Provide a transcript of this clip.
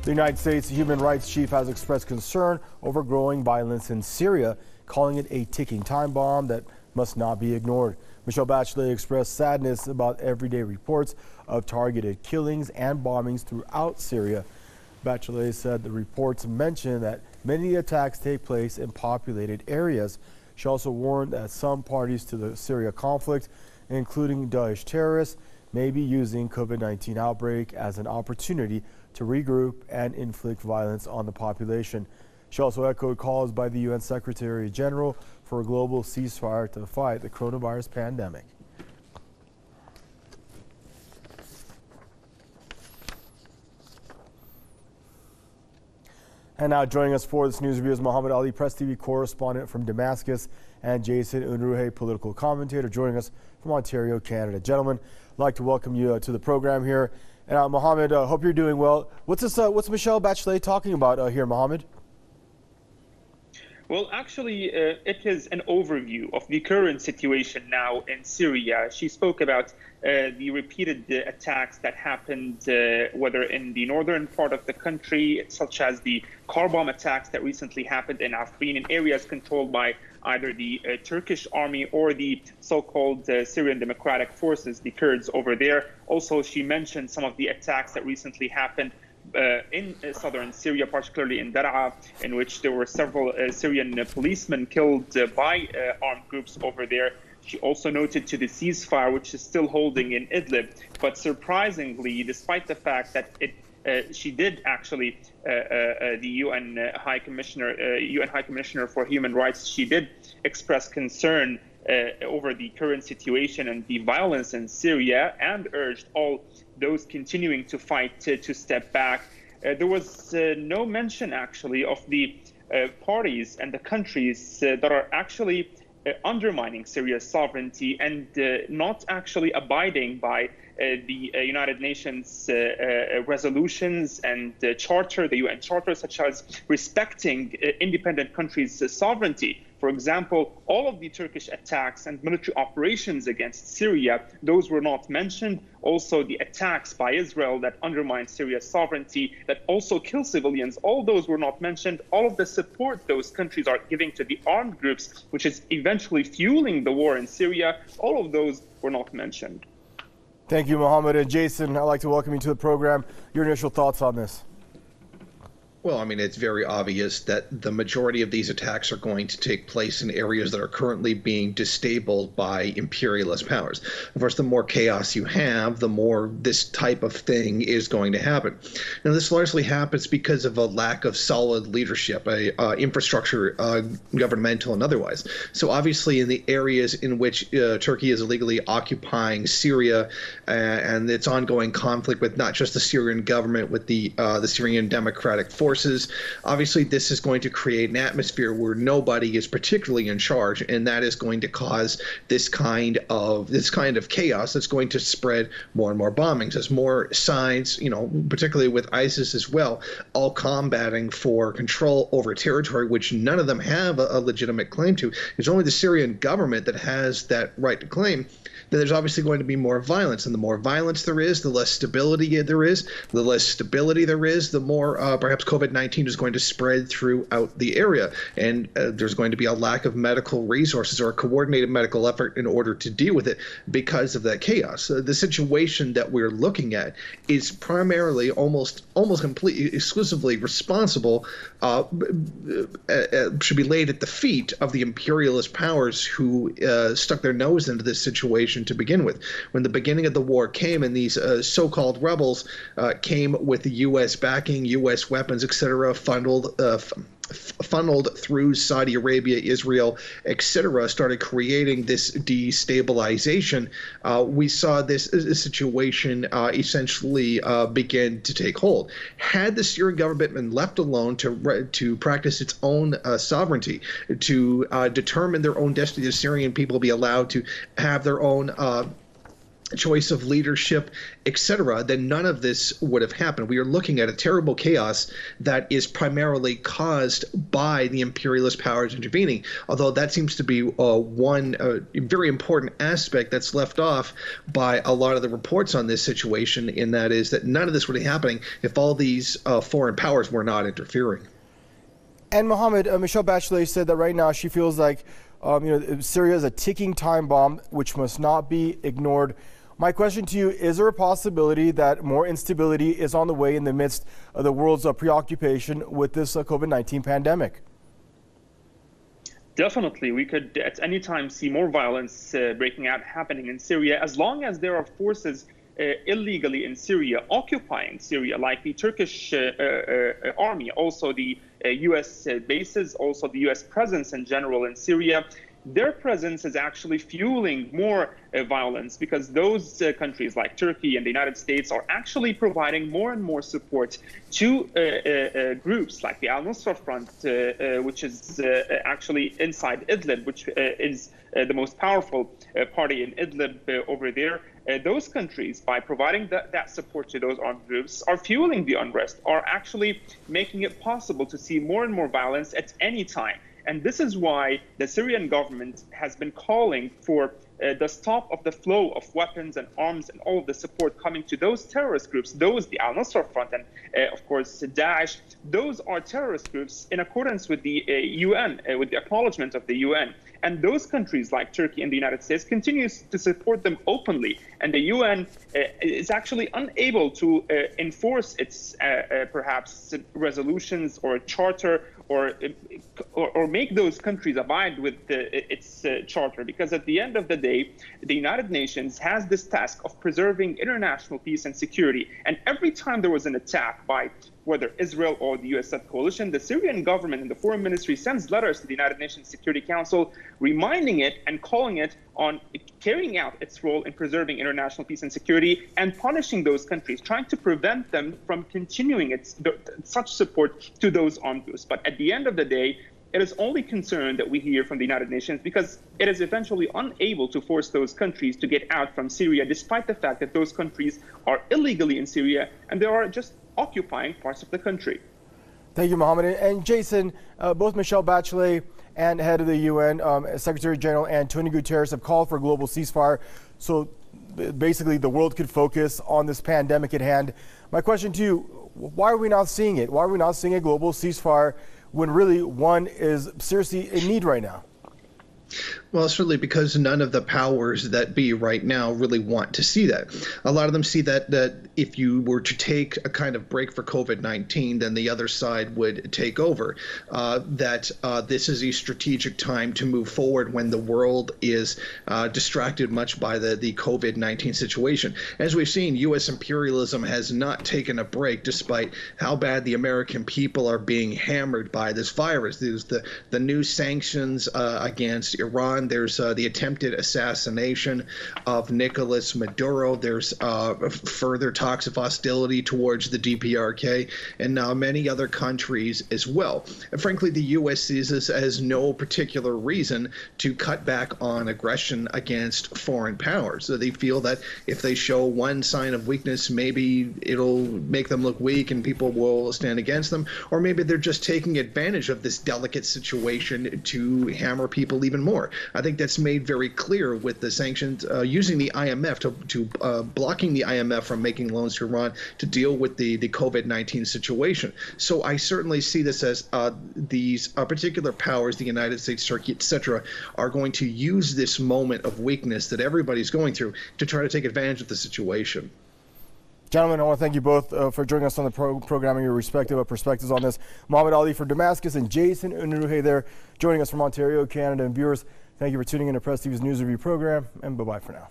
The United States human rights chief has expressed concern over growing violence in Syria, calling it a ticking time bomb that must not be ignored. Michelle Bachelet expressed sadness about everyday reports of targeted killings and bombings throughout Syria. Bachelet said the reports mention that many attacks take place in populated areas. She also warned that some parties to the Syria conflict, including Daesh terrorists, may be using COVID-19 outbreak as an opportunity to regroup and inflict violence on the population. She also echoed calls by the UN Secretary General for a global ceasefire to fight the coronavirus pandemic. And now joining us for this news review is Muhammad Ali, PressTV correspondent from Damascus, and Jason Unruhe, political commentator, joining us from Ontario, Canada. Gentlemen, I'd like to welcome you to the program here. And Mohammed, hope you're doing well. What's Michelle Bachelet talking about here, Mohammed? Well, actually, it is an overview of the current situation now in Syria. She spoke about the repeated attacks that happened, whether in the northern part of the country, such as the car bomb attacks that recently happened in Afrin, in areas controlled by either the Turkish army or the so-called Syrian Democratic Forces, the Kurds over there. Also, she mentioned some of the attacks that recently happened in southern Syria, particularly in Daraa, in which there were several Syrian policemen killed by armed groups over there. She also noted to the ceasefire, which is still holding in Idlib. But surprisingly, despite the fact that she did actually, the UN High Commissioner for Human Rights, she did express concern over the current situation and the violence in Syria, and urged all those continuing to fight to step back. There was no mention actually of the parties and the countries that are actually undermining Syria's sovereignty and not actually abiding by the United Nations resolutions and charter, the UN Charter, such as respecting independent countries' sovereignty. For example, all of the Turkish attacks and military operations against Syria, those were not mentioned. Also, the attacks by Israel that undermine Syria's sovereignty, that also kill civilians, all those were not mentioned. All of the support those countries are giving to the armed groups, which is eventually fueling the war in Syria, all of those were not mentioned. Thank you, Mohammed. And Jason, I'd like to welcome you to the program. Your initial thoughts on this? Well, I mean, it's very obvious that the majority of these attacks are going to take place in areas that are currently being destabilized by imperialist powers. Of course, the more chaos you have, the more this type of thing is going to happen. Now, this largely happens because of a lack of solid leadership, infrastructure, governmental and otherwise. So obviously, in the areas in which Turkey is illegally occupying Syria and its ongoing conflict with not just the Syrian government, with the Syrian Democratic Forces, obviously this is going to create an atmosphere where nobody is particularly in charge, and that is going to cause this kind of chaos that's going to spread more and more bombings as more sides, particularly with ISIS as well, all combating for control over territory which none of them have a legitimate claim to. It's only the Syrian government that has that right to claim. Then there's obviously going to be more violence, and the more violence there is, the less stability there is. The less stability there is, the more perhaps COVID-19 is going to spread throughout the area, and there's going to be a lack of medical resources or a coordinated medical effort in order to deal with it because of that chaos. The situation that we're looking at is primarily almost completely exclusively responsible, should be laid at the feet of the imperialist powers who stuck their nose into this situation to begin with. When the beginning of the war came and these so-called rebels came with the U.S. backing, U.S. weapons, etc., funneled through Saudi Arabia, Israel, etc., started creating this destabilization, we saw this situation essentially begin to take hold. Had the Syrian government been left alone to practice its own sovereignty, to determine their own destiny, the Syrian people be allowed to have their own choice of leadership, etc., then none of this would have happened. We are looking at a terrible chaos that is primarily caused by the imperialist powers intervening, although that seems to be one very important aspect that's left off by a lot of the reports on this situation, and that is that none of this would be happening if all these foreign powers were not interfering. And Mohammed, Michelle Bachelet said that right now she feels like Syria is a ticking time bomb which must not be ignored. My question to you, is there a possibility that more instability is on the way in the midst of the world's preoccupation with this COVID-19 pandemic? Definitely. We could at any time see more violence breaking out happening in Syria, as long as there are forces illegally in Syria occupying Syria, like the Turkish army, also the U.S. bases, also the U.S. presence in general in Syria. Their presence is actually fueling more violence, because those countries like Turkey and the United States are actually providing more and more support to groups like the Al-Nusra Front, which is actually inside Idlib, which is the most powerful party in Idlib over there. Those countries, by providing that support to those armed groups, are fueling the unrest, are actually making it possible to see more and more violence at any time. And this is why the Syrian government has been calling for the stop of the flow of weapons and arms and all of the support coming to those terrorist groups, those, the Al-Nusra Front and, of course, Daesh. Those are terrorist groups in accordance with the UN, with the acknowledgement of the UN. And those countries like Turkey and the United States continues to support them openly. And the UN is actually unable to enforce its perhaps resolutions or charter or make those countries abide with its charter, because at the end of the day, the United Nations has this task of preserving international peace and security. And every time there was an attack by whether Israel or the US-led coalition, the Syrian government and the foreign ministry sends letters to the United Nations Security Council reminding it and calling it on carrying out its role in preserving international peace and security and punishing those countries, trying to prevent them from continuing such support to those armed groups. But at the end of the day, it is only concern that we hear from the United Nations, because it is eventually unable to force those countries to get out from Syria, despite the fact that those countries are illegally in Syria and they are just occupying parts of the country. Thank you, Mohammed. And Jason, both Michelle Bachelet and head of the UN, Secretary General Antonio Guterres, have called for a global ceasefire so basically the world could focus on this pandemic at hand. My question to you, why are we not seeing it? Why are we not seeing a global ceasefire when really one is seriously in need right now? Well, certainly because none of the powers that be right now really want to see that. A lot of them see that if you were to take a kind of break for COVID-19, then the other side would take over. This is a strategic time to move forward when the world is distracted much by the COVID-19 situation. As we've seen, U.S. imperialism has not taken a break, despite how bad the American people are being hammered by this virus. There's the new sanctions against Iran. There's the attempted assassination of Nicolas Maduro. There's further talks of hostility towards the DPRK and now many other countries as well. And frankly, the U.S. sees this as no particular reason to cut back on aggression against foreign powers. So they feel that if they show one sign of weakness, maybe it'll make them look weak and people will stand against them. Or maybe they're just taking advantage of this delicate situation to hammer people even more. I think that's made very clear with the sanctions, using the IMF to blocking the IMF from making loans to Iran to deal with the COVID-19 situation. So I certainly see this as these particular powers, the United States, Turkey, etc., are going to use this moment of weakness that everybody's going through to try to take advantage of the situation. Gentlemen, I want to thank you both for joining us on the program and your respective perspectives on this. Mohammed Ali for Damascus and Jason Unruhe there joining us from Ontario, Canada. And viewers, thank you for tuning in to PressTV's News Review program, and bye-bye for now.